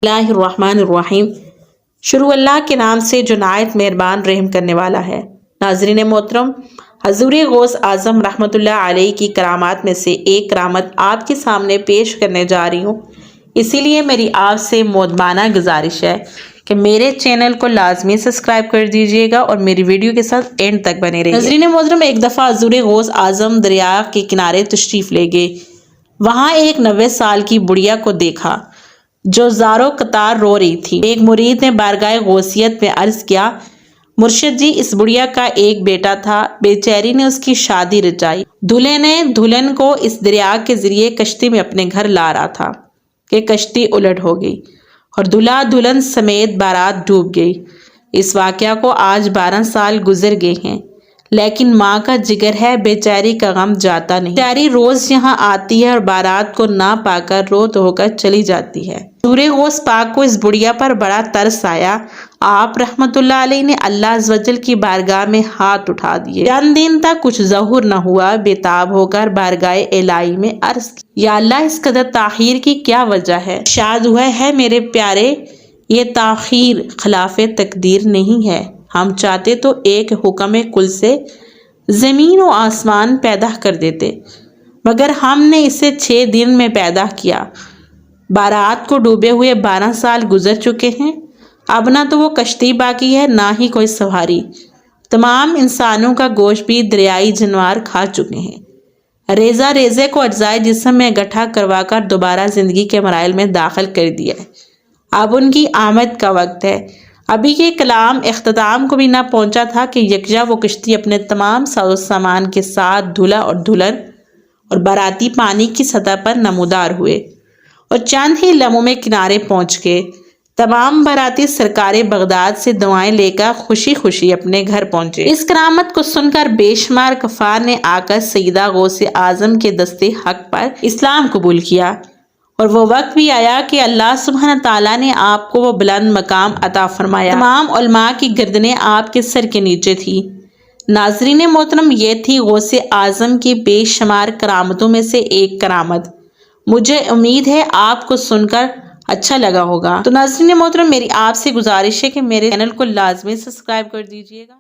اللہ الرحمن الرحیم۔ شروع اللہ کے نام سے جو نہایت مہربان رحم کرنے والا ہے۔ ناظرین محترم، حضور غوث اعظم رحمۃ اللہ علیہ کی کرامات میں سے ایک کرامت آپ کے سامنے پیش کرنے جا رہی ہوں، اسی لیے میری آپ سے مؤدبانہ گزارش ہے کہ میرے چینل کو لازمی سبسکرائب کر دیجیے گا اور میری ویڈیو کے ساتھ اینڈ تک بنے رہیے۔ ناظرین محترم، ایک دفعہ حضور غوث اعظم دریا کے کنارے تشریف لے گئے۔ وہاں ایک 90 سال کی بڑھیا کو دیکھا جو زاروں قطار رو رہی تھی۔ ایک مرید نے بارگاہ غوثیت میں عرض کیا، مرشد جی، اس بڑھیا کا ایک بیٹا تھا، بیچاری نے اس کی شادی رچائی۔ دلہے نے دلہن کو اس دریا کے ذریعے کشتی میں اپنے گھر لا رہا تھا کہ کشتی الٹ ہو گئی اور دلہا دلہن سمیت بارات ڈوب گئی۔ اس واقعہ کو آج 12 سال گزر گئے ہیں، لیکن ماں کا جگر ہے، بیچاری کا غم جاتا نہیں۔ بیچاری روز یہاں آتی ہے اور بارات کو نہ پا کر رو دھو کر چلی جاتی ہے۔ حضور غوث پاک کو اس بڑھیا پر بڑا ترس آیا۔ آپ رحمت اللہ علیہ نے اللہ عز و جل کی بارگاہ میں ہاتھ اٹھا دیے۔ چند دن تک کچھ ظہور نہ ہوا، بےتاب ہو کر بارگاہ الہی میں عرض کیا، یا اللہ، اس قدر تاخیر کی کیا وجہ ہے؟ ارشاد ہوا ہے، میرے پیارے، یہ تاخیر خلاف تقدیر نہیں ہے۔ ہم چاہتے تو ایک حکم کل سے زمین و آسمان پیدا کر دیتے، مگر ہم نے اسے 6 دن میں پیدا کیا۔ بارات کو ڈوبے ہوئے 12 سال گزر چکے ہیں، اب نہ تو وہ کشتی باقی ہے، نہ ہی کوئی سواری۔ تمام انسانوں کا گوشت بھی دریائی جانور کھا چکے ہیں۔ ریزہ ریزے کو اجزائے جسم میں گٹھا کروا کر دوبارہ زندگی کے مراحل میں داخل کر دیا ہے۔ اب ان کی آمد کا وقت ہے۔ ابھی یہ کلام اختتام کو بھی نہ پہنچا تھا کہ یکجا وہ کشتی اپنے تمام ساز و سامان کے ساتھ دلہا اور دلہن اور باراتی پانی کی سطح پر نمودار ہوئے اور چند ہی لمحوں میں کنارے پہنچ گئے۔ تمام باراتی سرکار بغداد سے دعائیں لے کر خوشی خوشی اپنے گھر پہنچے۔ اس کرامت کو سن کر بے شمار کفار نے آ کر سیدہ غوث اعظم کے دستے حق پر اسلام قبول کیا، اور وہ وقت بھی آیا کہ اللہ سبحانہ تعالیٰ نے آپ کو وہ بلند مقام عطا فرمایا۔ تمام علماء کی گردنیں آپ کے سر کے نیچے تھی۔ ناظرین محترم، یہ تھی غوث اعظم کی بے شمار کرامتوں میں سے ایک کرامت۔ مجھے امید ہے آپ کو سن کر اچھا لگا ہوگا۔ تو ناظرین محترم، میری آپ سے گزارش ہے کہ میرے چینل کو لازمی سبسکرائب کر دیجیے گا۔